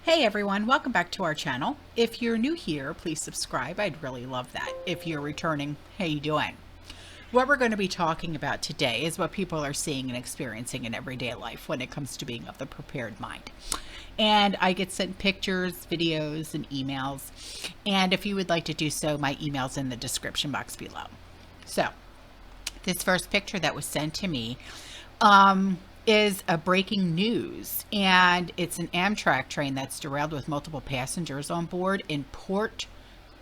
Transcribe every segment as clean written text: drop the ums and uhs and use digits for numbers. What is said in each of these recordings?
Hey everyone, welcome back to our channel. If you're new here, please subscribe. I'd really love that. If you're returning, how you doing? What we're going to be talking about today is what people are seeing and experiencing in everyday life when it comes to being of the prepared mind. And I get sent pictures, videos, and emails. And if you would like to do so, my email's in the description box below. So, this first picture that was sent to me is a breaking news, and it's an Amtrak train that's derailed with multiple passengers on board in Port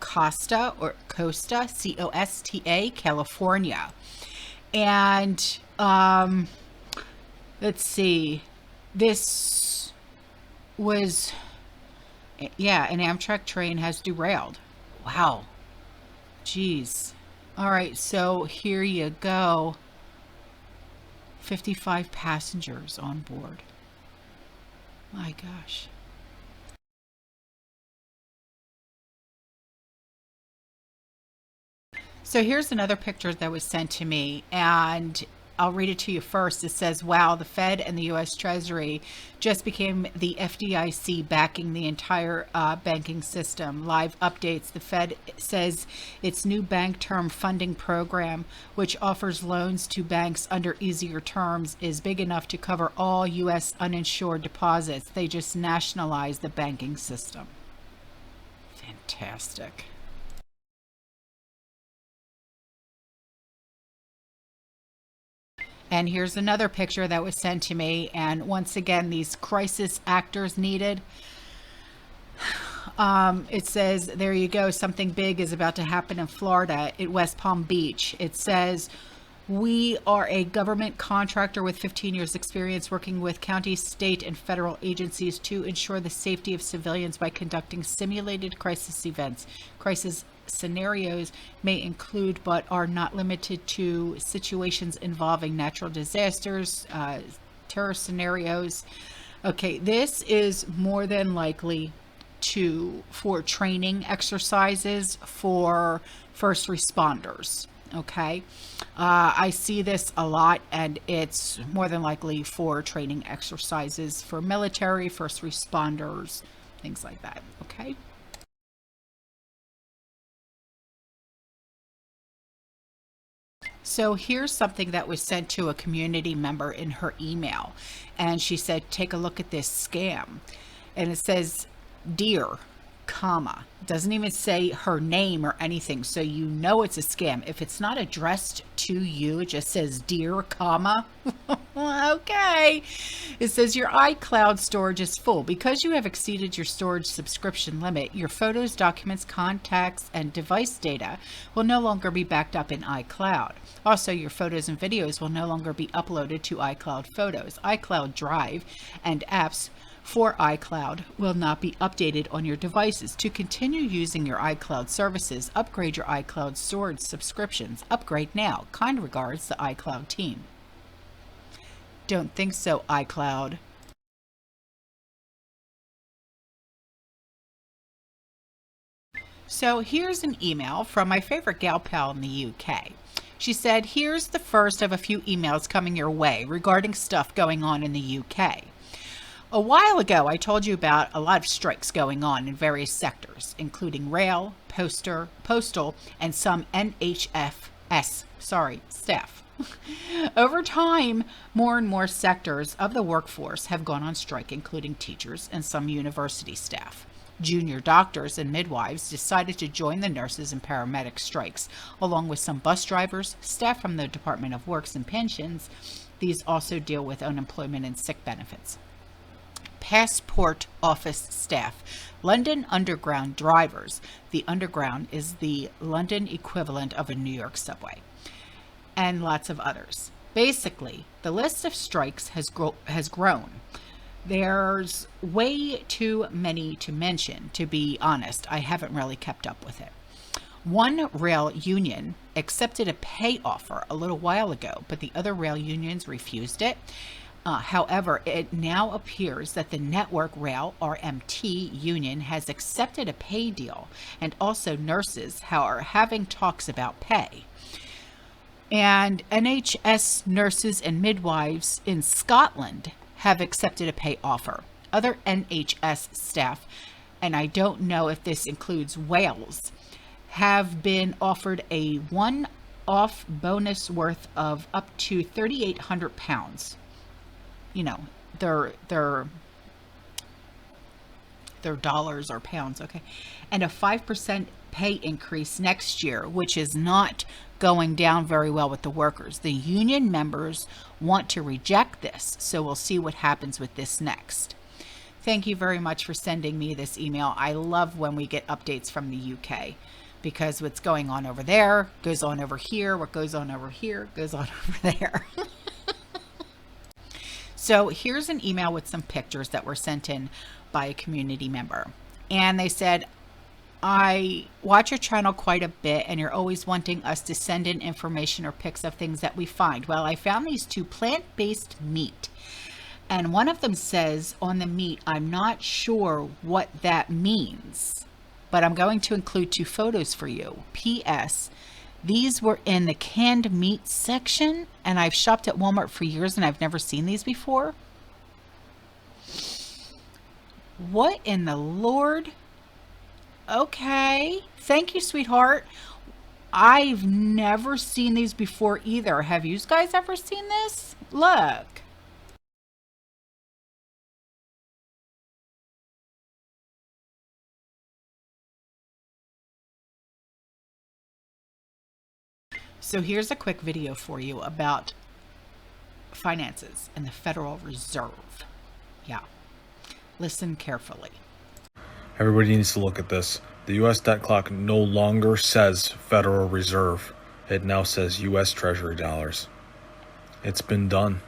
Costa, or Costa, C-O-S-T-A, California. And let's see, this was, yeah, an Amtrak train has derailed. Wow. Jeez. All right, so here you go. 55 passengers on board. My gosh. So here's another picture that was sent to me, and I'll read it to you first. It says, wow, the Fed and the U.S. Treasury just became the FDIC backing the entire banking system. Live updates. The Fed says its new bank term funding program, which offers loans to banks under easier terms, is big enough to cover all U.S. uninsured deposits. They just nationalized the banking system. Fantastic. And here's another picture that was sent to me. And once again, these crisis actors needed. It says, there you go. Something big is about to happen in Florida at West Palm Beach. It says, we are a government contractor with 15 years experience working with county, state, and federal agencies to ensure the safety of civilians by conducting simulated crisis events. Crisis scenarios may include, but are not limited to, situations involving natural disasters, terror scenarios. Okay, this is more than likely for training exercises for first responders. Okay, I see this a lot, and it's more than likely for training exercises for military, first responders, things like that. Okay. So here's something that was sent to a community member in her email, and she said, take a look at this scam. And it says, dear, comma, doesn't even say her name or anything, so you know it's a scam. If it's not addressed to you, it just says dear, comma. Okay. It says your iCloud storage is full. Because you have exceeded your storage subscription limit, your photos, documents, contacts, and device data will no longer be backed up in iCloud. Also, your photos and videos will no longer be uploaded to iCloud Photos. iCloud Drive and apps for iCloud will not be updated on your devices. To continue using your iCloud services, upgrade your iCloud storage subscriptions. Upgrade now. Kind regards, the iCloud team. Don't think so, iCloud. So here's an email from my favorite gal pal in the UK. She said, here's the first of a few emails coming your way regarding stuff going on in the UK. A while ago, I told you about a lot of strikes going on in various sectors, including rail, postal, and some NHS staff. Over time, more and more sectors of the workforce have gone on strike, including teachers and some university staff. Junior doctors and midwives decided to join the nurses and paramedic strikes, along with some bus drivers, staff from the Department of Works and Pensions. These also deal with unemployment and sick benefits. Passport office staff, London Underground drivers. The Underground is the London equivalent of a New York subway, and lots of others. Basically, the list of strikes has grown. There's way too many to mention, to be honest. I haven't really kept up with it. One rail union accepted a pay offer a little while ago, but the other rail unions refused it. However, it now appears that the Network Rail RMT union has accepted a pay deal, and also nurses are having talks about pay. And NHS nurses and midwives in Scotland have accepted a pay offer. other NHS staff, and I don't know if this includes Wales, have been offered a one-off bonus worth of up to £3,800. You know, their dollars or pounds, okay, and a 5% pay increase next year, which is not going down very well with the workers. The union members want to reject this, so we'll see what happens with this next. Thank you very much for sending me this email. I love when we get updates from the UK, because what's going on over there goes on over here, what goes on over here goes on over there. So here's an email with some pictures that were sent in by a community member. And they said, I watch your channel quite a bit, and you're always wanting us to send in information or pics of things that we find. Well, I found these 2 plant-based meat. And one of them says on the meat, I'm not sure what that means, but I'm going to include 2 photos for you. P.S. These were in the canned meat section, and I've shopped at Walmart for years and I've never seen these before. What in the Lord? Okay. Thank you, sweetheart. I've never seen these before either. Have you guys ever seen this? Look. So here's a quick video for you about finances and the Federal Reserve. Yeah. Listen carefully. Everybody needs to look at this. The U.S. debt clock no longer says Federal Reserve. It now says U.S. Treasury dollars. It's been done.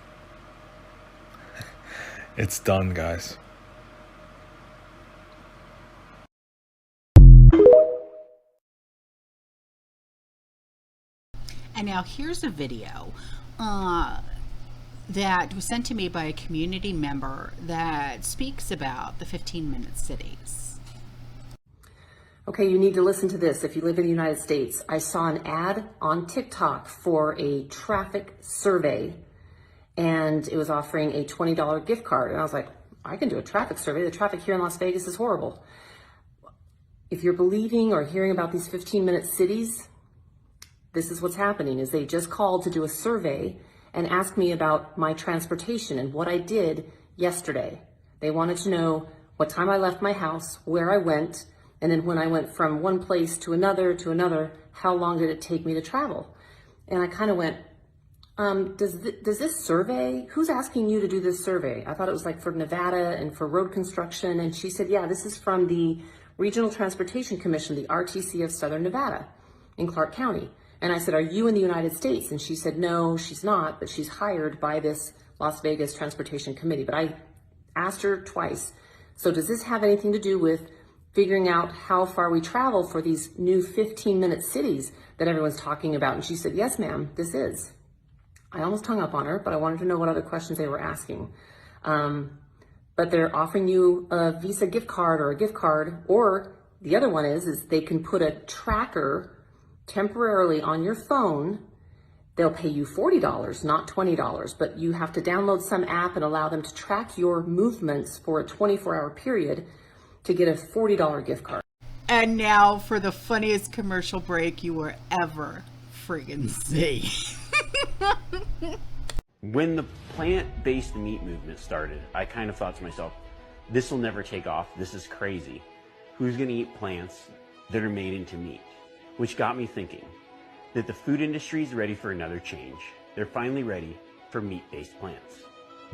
It's done, guys. And now here's a video that was sent to me by a community member that speaks about the 15-minute cities. Okay, you need to listen to this if you live in the United States. I saw an ad on TikTok for a traffic survey, and it was offering a $20 gift card. And I was like, I can do a traffic survey. The traffic here in Las Vegas is horrible. If you're believing or hearing about these 15-minute cities, this is what's happening, is they just called to do a survey and asked me about my transportation and what I did yesterday. They wanted to know what time I left my house, where I went, and then when I went from one place to another, how long did it take me to travel? And I kind of went, does this survey, who's asking you to do this survey? I thought it was like for Nevada and for road construction. And she said, yeah, this is from the Regional Transportation Commission, the RTC of Southern Nevada in Clark County. And I said, are you in the United States? And she said, no, she's not, but she's hired by this Las Vegas Transportation Committee. But I asked her twice, so does this have anything to do with figuring out how far we travel for these new 15-minute cities that everyone's talking about? And she said, yes, ma'am, this is. I almost hung up on her, but I wanted to know what other questions they were asking. But they're offering you a Visa gift card or a gift card, or the other one is they can put a tracker temporarily on your phone. They'll pay you $40, not $20, but you have to download some app and allow them to track your movements for a 24-hour period to get a $40 gift card. And now for the funniest commercial break you will ever friggin' see. When the plant-based meat movement started, I kind of thought to myself, this will never take off. This is crazy. Who's going to eat plants that are made into meat? Which got me thinking that the food industry is ready for another change. They're finally ready for meat-based plants.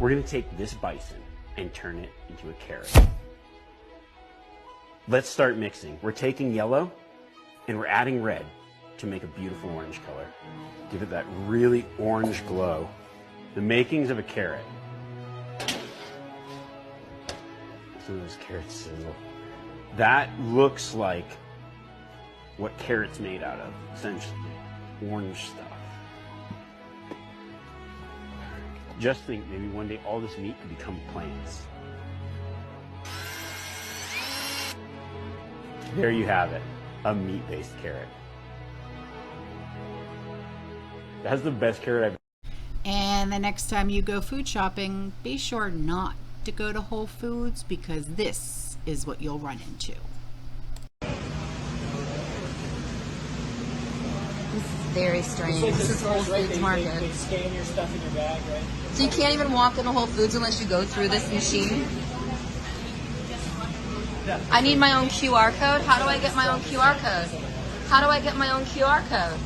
We're going to take this bison and turn it into a carrot. Let's start mixing. We're taking yellow and we're adding red to make a beautiful orange color. Give it that really orange glow. The makings of a carrot. Some of those carrots sizzle. That looks like what carrot's made out of, essentially. Orange stuff. Just think, maybe one day all this meat could become plants. There you have it, a meat-based carrot. That's the best carrot I've. And the next time you go food shopping, be sure not to go to Whole Foods, because this is what you'll run into. This is very strange. This is Whole Foods Market. They scan your stuff in your bag, right? So you can't even walk into Whole Foods unless you go through this machine? I need my own QR code. How do I get my own QR code? How do I get my own QR code?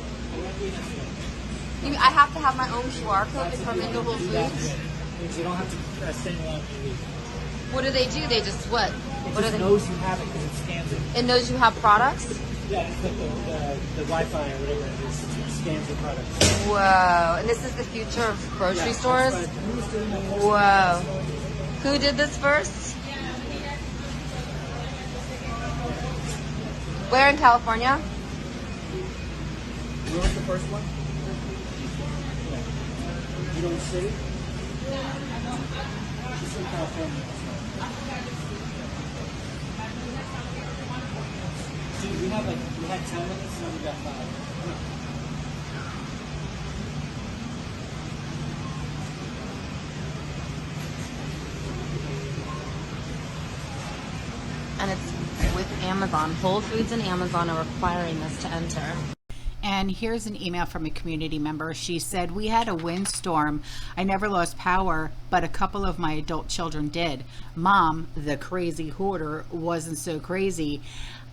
I have to have my own QR code to come into Whole Foods? You don't have to send one to leave. What do? They just what? It What just do they? knows you have it because it scans it. It knows you have products? Yeah, it's like the Wi-Fi or whatever it is. It scans your product. Whoa. And this is the future of grocery stores? Whoa. Who did this first? Where in California? Where was the first one? You know which city? She's in California. Dude, we had 10 minutes, now we got 5. And it's with Amazon. Whole Foods and Amazon are requiring this to enter. And here's an email from a community member. She said, we had a windstorm. I never lost power, but a couple of my adult children did. Mom, the crazy hoarder, wasn't so crazy.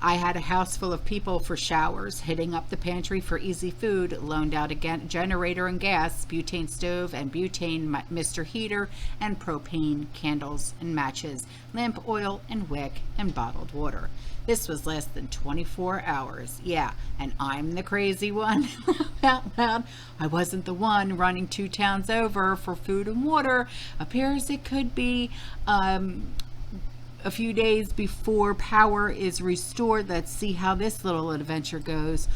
I had a house full of people for showers, hitting up the pantry for easy food, loaned out a generator and gas, butane stove and butane Mr. Heater, and propane, candles and matches, lamp oil and wick, and bottled water. This was less than 24 hours. Yeah, and I'm the crazy one. Out loud. I wasn't the one running 2 towns over for food and water. Appears it could be a few days before power is restored. Let's see how this little adventure goes.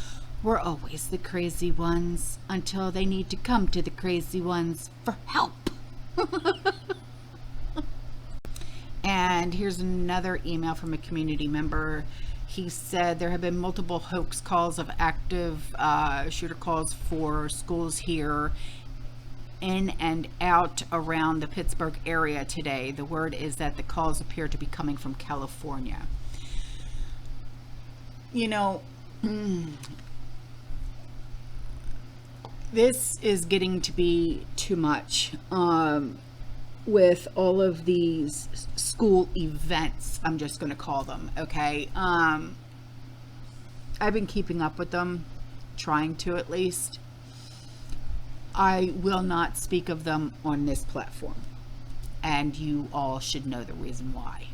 We're always the crazy ones until they need to come to the crazy ones for help. And here's another email from a community member. He said there have been multiple hoax calls of active shooter calls for schools here in and out around the Pittsburgh area today. The word is that the calls appear to be coming from California. You know, this is getting to be too much. With all of these school events, I'm just going to call them, okay? I've been keeping up with them, trying to at least. I will not speak of them on this platform, and you all should know the reason why.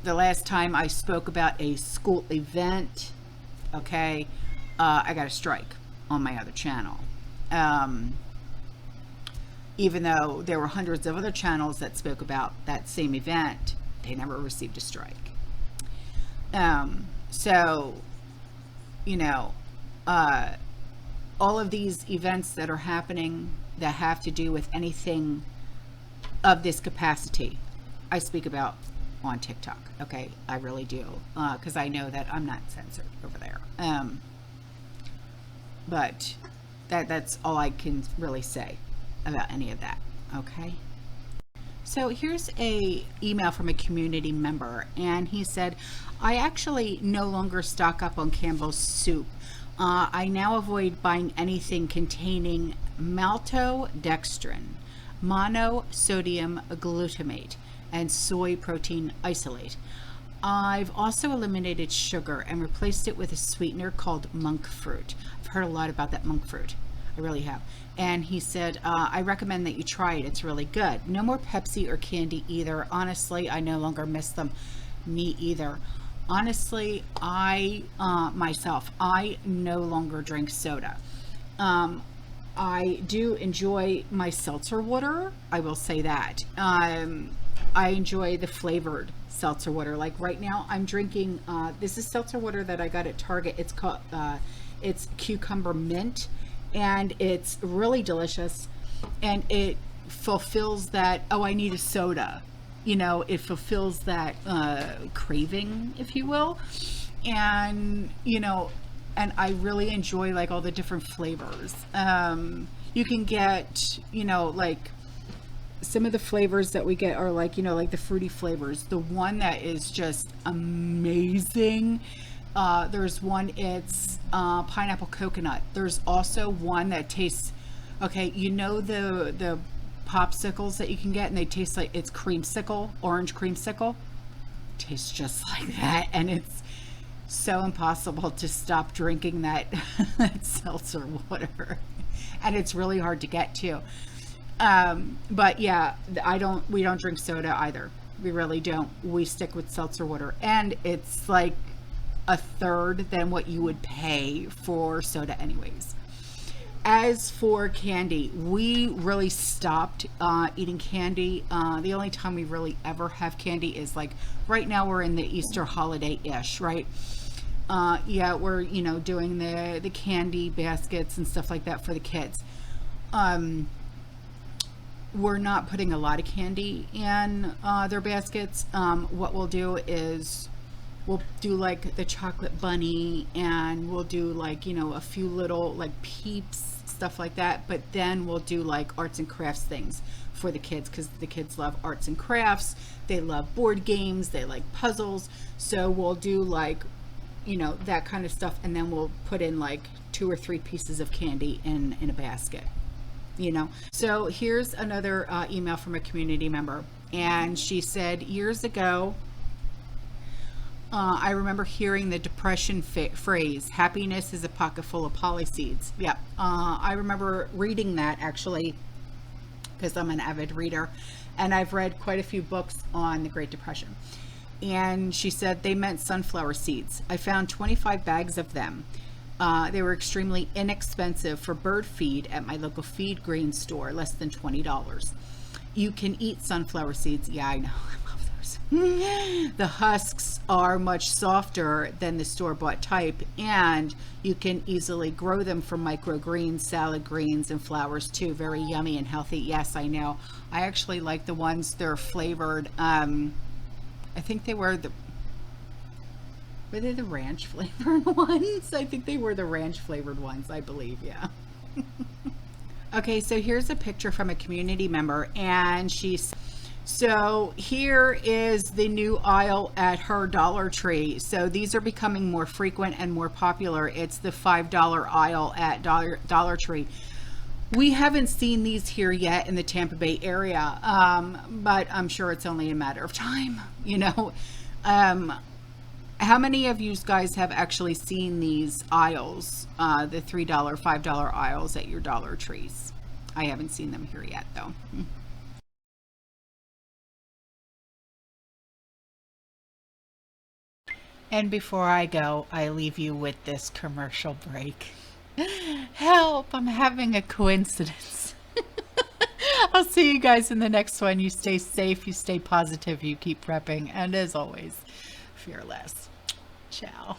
The last time I spoke about a school event, okay, I got a strike on my other channel. Even though there were hundreds of other channels that spoke about that same event, they never received a strike. So, you know, all of these events that are happening that have to do with anything of this capacity, I speak about on TikTok. Okay, I really do, because I know that I'm not censored over there. But that's all I can really say about any of that. Okay. So here's a email from a community member, and he said, I actually no longer stock up on Campbell's soup. I now avoid buying anything containing maltodextrin, monosodium glutamate, and soy protein isolate. I've also eliminated sugar and replaced it with a sweetener called monk fruit. I've heard a lot about that monk fruit. I really have. And he said, I recommend that you try it. It's really good. No more Pepsi or candy either. Honestly, I no longer miss them. Me either. Honestly, I no longer drink soda. I do enjoy my seltzer water. I will say that. I enjoy the flavored seltzer water. Like right now, I'm drinking, this is seltzer water that I got at Target. It's called, it's cucumber mint, and it's really delicious, and it fulfills that, oh, I need a soda. You know, it fulfills that craving, if you will. And, you know, and I really enjoy like all the different flavors. You can get, you know, like some of the flavors that we get are like, you know, like the fruity flavors. The one that is just amazing, there's one, it's pineapple coconut. There's also one that tastes, okay, you know, the popsicles that you can get and they taste like it's creamsicle, orange creamsicle, tastes just like that. And it's so impossible to stop drinking that, that seltzer water, and it's really hard to get too. But yeah, we don't drink soda either. We really don't. We stick with seltzer water, and it's like a third than what you would pay for soda anyways. As for candy, we really stopped eating candy. The only time we really ever have candy is like right now we're in the Easter holiday-ish, right? Yeah, we're, you know, doing the candy baskets and stuff like that for the kids. We're not putting a lot of candy in their baskets. What we'll do is we'll do like the chocolate bunny, and we'll do like, you know, a few little like Peeps, stuff like that. But then we'll do like arts and crafts things for the kids, because the kids love arts and crafts. They love board games. They like puzzles. So we'll do like, you know, that kind of stuff, and then we'll put in like 2 or 3 pieces of candy in a basket, you know. So here's another email from a community member, and she said, years ago, I remember hearing the depression phrase, happiness is a pocket full of poly seeds. Yeah, I remember reading that actually, because I'm an avid reader, and I've read quite a few books on the Great Depression. And she said they meant sunflower seeds. I found 25 bags of them. They were extremely inexpensive for bird feed at my local feed grain store, less than $20. You can eat sunflower seeds. Yeah, I know. I love those. The husks are much softer than the store-bought type, and you can easily grow them from microgreens, salad greens, and flowers too. Very yummy and healthy. Yes, I know. I actually like the ones they're flavored. I think they were the ranch flavored ones? I think they were the ranch flavored ones, I believe. Yeah. Okay, so here's a picture from a community member, and so here is the new aisle at her Dollar Tree. So these are becoming more frequent and more popular. It's the $5 aisle at Dollar Tree. We haven't seen these here yet in the Tampa Bay area, but I'm sure it's only a matter of time, you know. How many of you guys have actually seen these aisles, the $3, $5 aisles at your Dollar Trees? I haven't seen them here yet, though. And before I go, I leave you with this commercial break. Help, I'm having a coincidence. I'll see you guys in the next one. You stay safe, you stay positive, you keep prepping, and as always, fearless. Ciao.